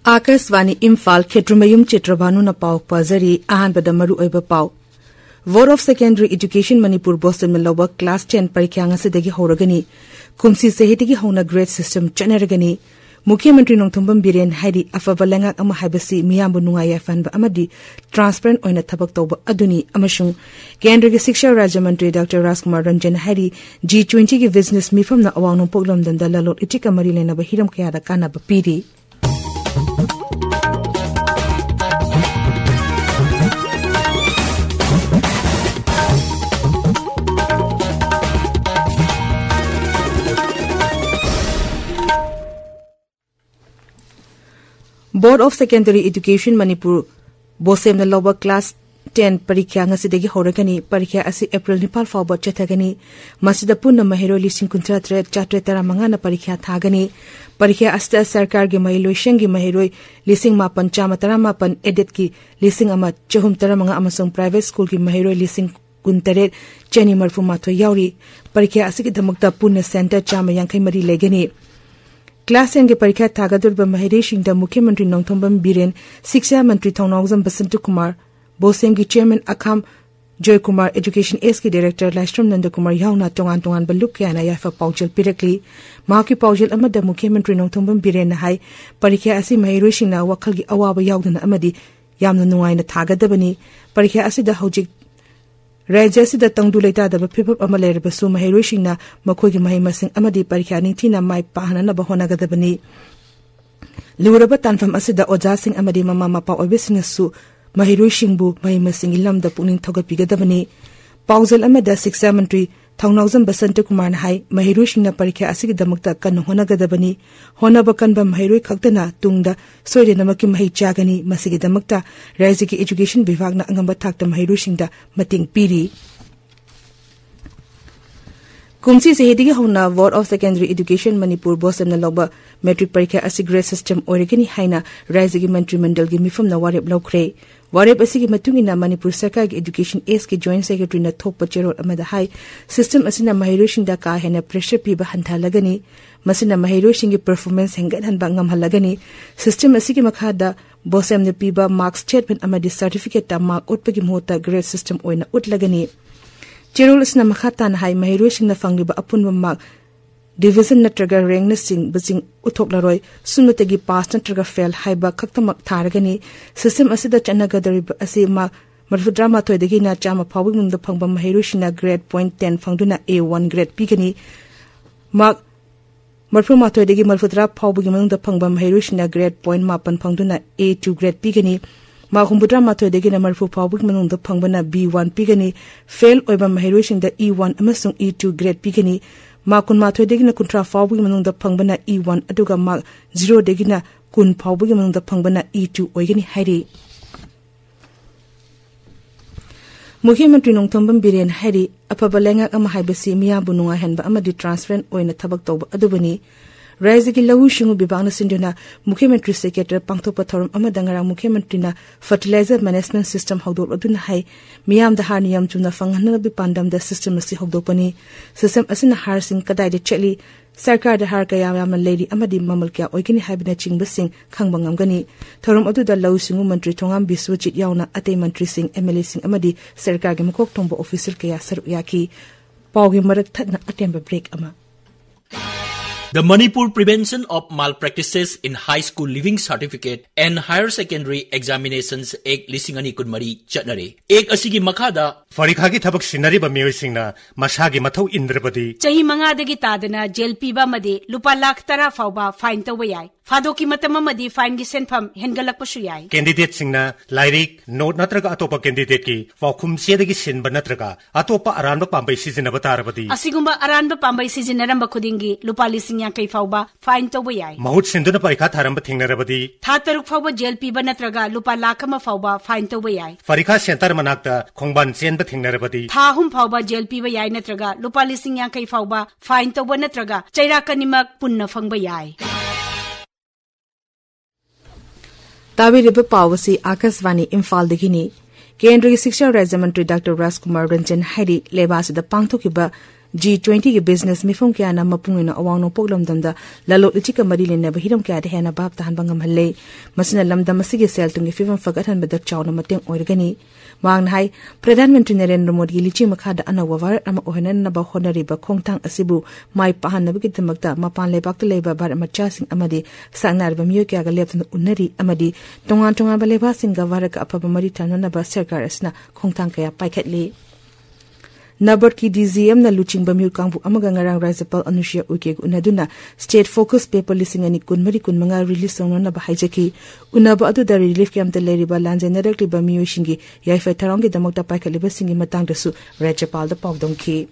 Akasvani Imphal Ksh.Chitrabhanu Chitrabhanu na pau pazari ahanbada maru oiba pau. Board of Secondary Education Manipur Boston Maloba Class 10 parikya ngasidagi horagani. Kumsi sehitigi hona grade system chanaragani. Mukhyamantri Nongthombam Biren haidi afaba lengak ama haibasi miyambu nungaya fanba amadi transparent oina thabak tawba aduni amashung Kendra ki Shiksha Rajya Mantri Dr. Rajkumar Ranjan haidi G20 ki business mifam na awang poglam danda lalot itika mari lena ba hiram kaya da kana ba piri. Board of Secondary Education Manipur Bosem na lower class 10 parikya ngasidagi horagani parikya asi April 9 fawba chathagani masida punna mahiro lising kuntratre chatre taramanga na parikya thagani parikya asta sarkar gi mahilo shengi mahiro lising mapan chama taramapan edit ki lising ama chahum taramanga amasong private school ki mahiro lising kuntare cheni marfu matho yauri parikya asi ki dhamakta punna center chama yankai mari legani Class 10 के परीक्षा थागदुरबा महिरेशिंग मुख्यमंत्री Nongthombam villain शिक्षा मंत्री थौनाउजम बसंत कुमार बोसेम की chairman अखाम जय Kumar education S की director लाइस्ट्रम Nand Kumar याउना तोंगान तोंगान बलुक क्याना याफा पाउजल पिरकली माकी पाउजल अमद मुख्यमंत्री Nongthombam villain high परीक्षा असि महिरेशिंग वखल की अवाब याउदन अमदी यामना नुंगाइना थागदबनी परीक्षा असिदा हौजिक राज्य सिदा तंगदु लेता दब फिफप अमा लेरबसु महिरोइसिंगना मखोगी महिमसिंग अमदी परीक्षा निंथिना माइ पाहनना बहोनागदबनी लुरब तानफम असिदा ओजासिंग अमदी ममा मपा ओबेसिंगसु महिरोइसिंगबु महिमसिंग लमदा पुनिंग थगपिगदबनी पाउजल अमदा शिक्षा मंत्री थौनाउजम बसंत कुमार हाई महिरोइसिंगना परीक्षा असिगी दमकता कन होनागदबनी होनाब कनबा महिरोइ खक्तना तुंगदा सोयदेनमकी महि चागनी मसिगी दमकता राज्य की एजुकेशन विभाग ना अंगम थाकता महिरोइसिंगदा मतिंग पीरी कुमसी सेहेदिगी होना board of secondary education Manipur बोसम ना लोबा मैट्रिक परीक्षा असि ग्रेड सिस्टम ओरिगनी हाइना राज्य की मंत्रिमंडल की मिफम ना वारेप लौखरे वारेप असिगी मतुंगिना मणिपुर सरकार की एजुकेशन एस की जॉइंट सेक्रेटरी ना थोप चेरोल अमदा हाई सिस्टम असिना महिरोइसिंगदा का हेना प्रेशर पीबा हंथालगनी मसिना महिरोइसिंगी परफॉर्मेंस हेंगदहनबा ngamhalagani सिस्टम असिगी मखादा बोसम ने पीबा मार्क्स स्टेटमेंट अमदी सर्टिफिकेट ता मार्क उतपगी मोता ग्रेड सिस्टम ओइना उतलगनी चेरोल असना मखातान हाई महिरोइसिंगना फंगलिबा अपुनबा मार्क डिविजन नत्रगा रैंक न सिंग बजिंग उथोकलारोय सुनमतगी पास नत्रगा फेल हाइबा खक्तमक थारगनी सिस्टम असिदा चनगदरिबा असि मा मरफुद्रा माथोयदगी ना चामा फावि मुंगदा फंगबा महिरोइसिंगना grade point 10 फंगदुना A1 grade पीगनी mark मरफु माथोयदगी मरफुद्रा फावबगी मुंगदा फंगबा महिरोइसिंगना ग्रेड पॉइंट 5 फंगदुना A2 ग्रेड पीगनी मा हुंबुद्रा माथोयदगी ना मरफु फावबगी मुंगदा फंगबना B1 पीगनी fail ओइबा महिरोइसिंगदा E1 अमसुंग E2 grade पीगनी मा कुन माथोयदगी ना कुंट्रा फावबगी मुंगदा फंगबना E1 अदुगा मा 0 दगी ना कुन फावबगी मुंगदा फंगबना E2 ओइगनी हाइरी मुख्यमंत्री नोंगथोंबम बिरेन हाइरी अफबा लेंगाक अमा हाइबसी मियाबु नुंगा हेनबा अमदी ट्रांसफरेंट ओइना थबक तौबा अदुबनी राज्य की लघु शिंगु विभाग सिंधुना मुख्यमंत्री सेक्रेटरी पांगथोप थौरम अमदंगरा मुख्यमंत्री ना फर्टिलाइजर मैनेजमेंट सिस्टम हौदोल अदुना हाई मियाम दा हार नियम चुना फंगहन बि पांडम दा सिस्टम असि हौदोपनी सिस्टम असिना हार सिंग कदाइदे चली सरकार दा हार कया याम लेरी अमदी ममल क्या ओइगनी हाइबना चिंगब सिंग खंगबा ngamgani थौरम अदुदा लघु शिंगु मंत्री थोंगाम बिस्वजित यावना अते मंत्री सिंग एमएलए सिंग अमदी सरकार के मकोक थोंबा ऑफिसर कया सरु याकी पावगी मरक थना अटेम्बा ब्रेक अमा The Manipur Prevention of Malpractices in High School Living Certificate and Higher Secondary Examinations Ek Lisingani Kunmari Chatnare. Ek asigi makhada Farikha ki thabak sinari ba miyosingna masagi mathau indrabadi. Chahi mangadagi tadana jail piba madi lupa lakh tara fauba fine tawa yai. Fadoki matama madi fine gi senfam hengalakpasu yai. Candidate singna lyric note natraga atopa candidate ki Waikhom sedagi sinba natraga atopa aranba pambai sizinaba tarabadi. Asigumba aranba pambai sizinaramba khudingi lupa lising kai fauba fine tawa yai. Mahut sinduna parikha tharamba thingnarabadi. Tha taruk fauba jail piba natraga lupa lakhama fauba fine tawa yai. Farikha center manakta khongban chenba thingnarabadi. Tha hum fauba jail piba yai natraga lupa lising kai fauba fine tawa natraga chairaka punna fangba yai. ताबिरिब पावसी आकाशवाणी इम्फाल दगिनी केंद्र की शिक्षा राज्य मंत्री doctor Rajkumar Ranjan हाइरी लेबासिदा पांगथोकिबा G20 ki business mifum kya na mapungina awang no poglam damda lalo ichika mari le na bahiram kya de hena bab tahan bangam halle masina lamdam asige sel tungi fifam fagathan bedak chawna mateng oirgani mang hai Pradhan Mantri Narendra Modi lichi makha da anawawar ama ohanan na ba honari ba khongtang asibu mai pahan na bigi damakta mapan lebak te leba bar amacha sing amadi sangnar ba miyo kya ga leptan unnari amadi tongan ba leba sing ga warak apaba mari tanana ba sarkar asna khongtang kaya paikhatli Nabar ki DZM na luching bamur kangbu amaga ngarang Rajapal Anushya Uke unaduna state focus paper lising ani kunmari kunmanga release songna na bahajaki unaba adu da relief camp de leriba lanje directly bamiyo shingi yaifa tarongi damakta paikaliba singi matang dasu Rajapal da pawdongki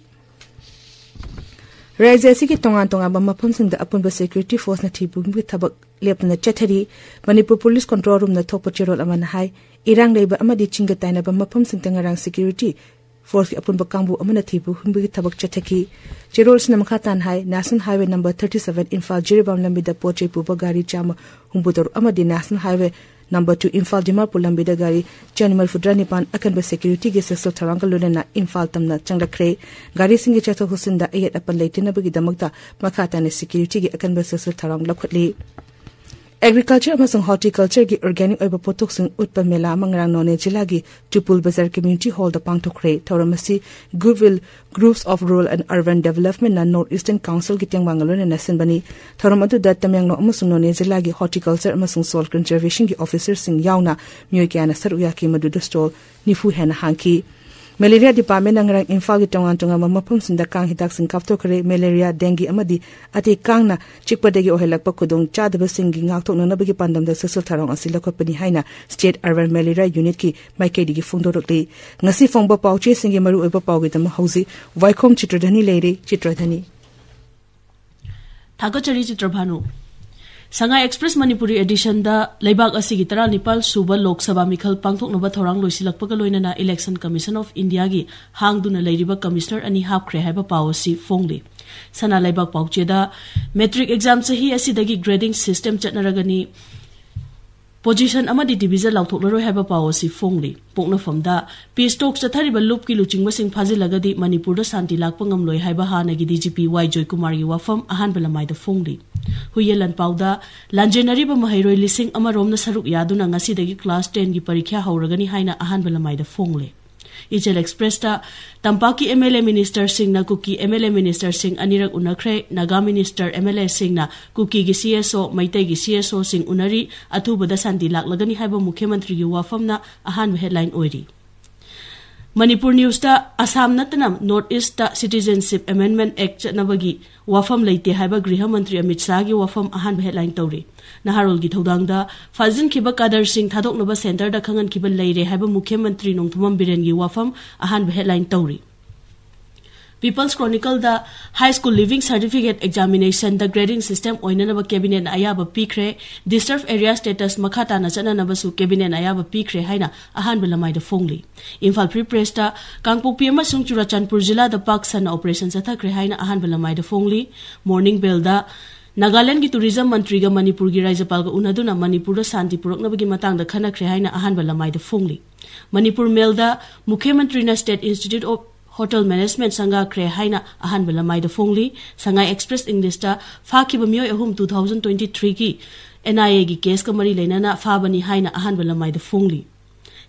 Rajasi ki tongan ba mapam sing da apun ba security force na thibu bi thabak lepna chathari Manipur police control room na thokpa cherol amana hai irang leiba amadi chinga taina ba mapam sing tangarang security Force ki apun bakangbu amana thibu humbi thabak chathaki Cherol sinam khatan hai National Highway number 37 Imphal Jiribam lambi da poche puba gari chama humbutor amadi National Highway number 2 Imphal Dimapur lambi da gari chanimal fudrani pan akan ba security ge sesol tharanga lona Imphal tamna changrakre gari singi chatho husinda ayat apan leitina bagi damakta makhatan security ge akan ba sesol tharang lakhatli Agriculture amasung horticulture gi organic oiba potok sing utpa mela mangrang none jila gi Tupul Bazar Community Hall da pangtokre thoramasi Goodwill Groups of Rural and Urban Development na Northeastern Council gi tiang bangalore na senbani thoramadu da tamyang no amasung none jila gi horticulture amasung soil conservation gi officer sing yauna myoy kya na saruya ki madu stall nifu hena hanki Malaria Department ngarang Imphal gi tongan mapam sinda kang hidak sing kapto kare malaria dengue amadi ati kang na chikpadagi ohelak pa kudong chadaba singi ngaktok na nabagi pandam da sesol tharong asila ko pani haina state urban malaria unit ki maikedi gi fundorokli ngasi fongba pauche singi maru oiba paugi dam hausi Waikhom Chitradhani leire Chitradhani Thagachari Chitrabhanu Sangai Express Manipuri edition da Laibak asigi tara Nepal Suba Lok Sabha Mikhal Pangthok Naba Thorang Loisilakpaga Loinana Election Commission of India gi hangduna leiriba commissioner ani hapkhre haiba policy fongli Sana Laibak paucheda metric exam sahi asidagi grading system chatnaragani Position amadi division lauthoklaroi haiba policy fongli pokna famda peace talks chathariba loop ki luchingba sing phajilagadi Manipur da santi lakpa ngamloi haiba hanagi DGP Y Joy Kumar gi wafam ahan belamai da fongli Huyelan pauda lanjenari ba mahairoi lising amarom na saruk yaduna ngasi dagi class 10 gi parikya hauragani haina ahan belamai da fongle Ichel Express ta Tampaki MLA Minister Singh na Kuki MLA Minister Singh anirak unakre Naga Minister MLA Singh na Kuki gi CSO Maitai gi CSO Singh unari athubada santi laklagani haiba Mukhyamantri gi wafam na ahan headline oiri Manipur News ta Assam natana North East ta Citizenship Amendment Act chatnabagi wafam leite haiba Griha Mantri Amit Shah gi wafam ahan headline tawri Naharol gi thodang da Fazin khiba Kadar Singh thadoknaba center da khangan khiba leire haiba Mukhyamantri Nongthumam Biren gi wafam ahan headline tawri People's Chronicle da High School Living Certificate Examination da grading system oinanaba cabinet ayaba pikre disturbed area status makhata na chananaba su cabinet ayaba pikre haina ahan belamai da fongli Imphal Free Press da Kangpokpi amasung Churachandpur jila da Paksan operation sathakre haina ahan belamai da fongli Morning Bell da Nagaland gi tourism mantri ga Manipur gi Rajapal ga unaduna Manipur da santi puroknaba gi matang da khanakre haina ahan belamai da fongli Manipur Mail da Mukhyamantri na State Institute of Hotel Management Sangha Kre Haina ahan belamai da fongli Sangai Express English ta Fakiba Myoy ahum 2023 ki NIA gi case ka mari leinana Fabani haina ahan belamai da fongli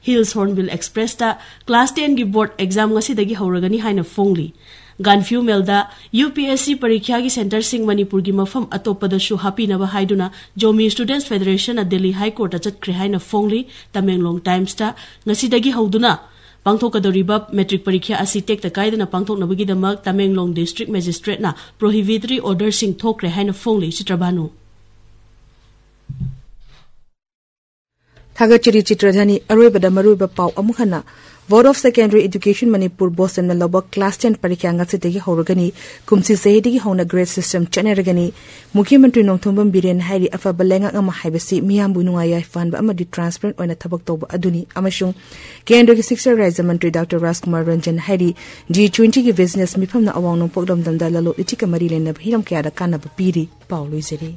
Hills Hornbill Express ta Class 10 gi board exam ngasi dagi hauragani haina fongli Ganfew Melda UPSC Parikya gi center sing Manipur gi mafam atopada shu happy na ba haiduna Jomi Students Federation a Delhi High Court a chat kre haina fongli Tamenglong Times ta ngasi dagi hauduna Pangthokadoriba metric parikya asi tek takaidana pangthoknabagi damak Tamenglong District Magistrate na prohibitory order sing thokre haina fongli Chitrabhanu Thagachari Chitradhani aroibada maruiba pau amukhana Board of Secondary Education Manipur Boston na lobak class 10 parikya ngatsidagi hauragani kumsi sehidigi hauna grade system chaneragani Mukhyamantri Nongthombam Biren hairi afa balenga ama haibasi miyambu nungaya fanba amadi transparent oina thabak toba aduni amashung Kendra ki Shiksha Raja Mantri Dr. Rajkumar Ranjan hairi G20 ki business mifamna awang nong pogdam damda lalo ichika mari lena hiram kya da kana piri Paulo Izeri